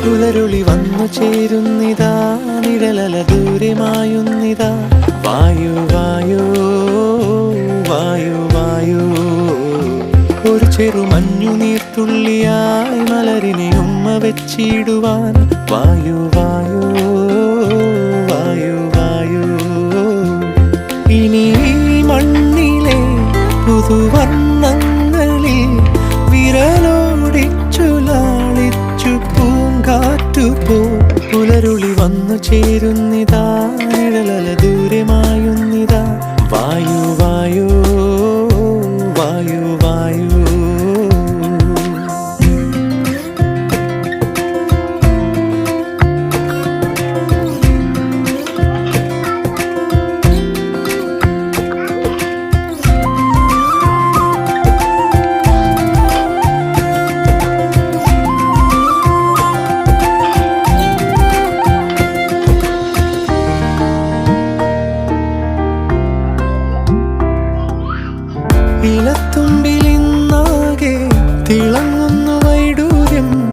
പുലരുളി വന്നു ചേരുന്നിതാ, നിഴലല ദൂരെ മായുന്നിതാ. വായു വായു വായു വായു, ഒരു ചെറു മഞ്ഞു നീർത്തുള്ളിയായി മലരിനെ ഉമ്മ വെച്ചിടുവാൻ. വായു വായു വായു വായു, ഇനി ഈ മണ്ണിലെ പുതുവർണ്ണങ്ങളിൽ വിരലോടിച്ചു ലാളിച്ചു പൂങ്കാറ്റുപോ. പുലരുളി വന്നു ചേരുന്നിതാ,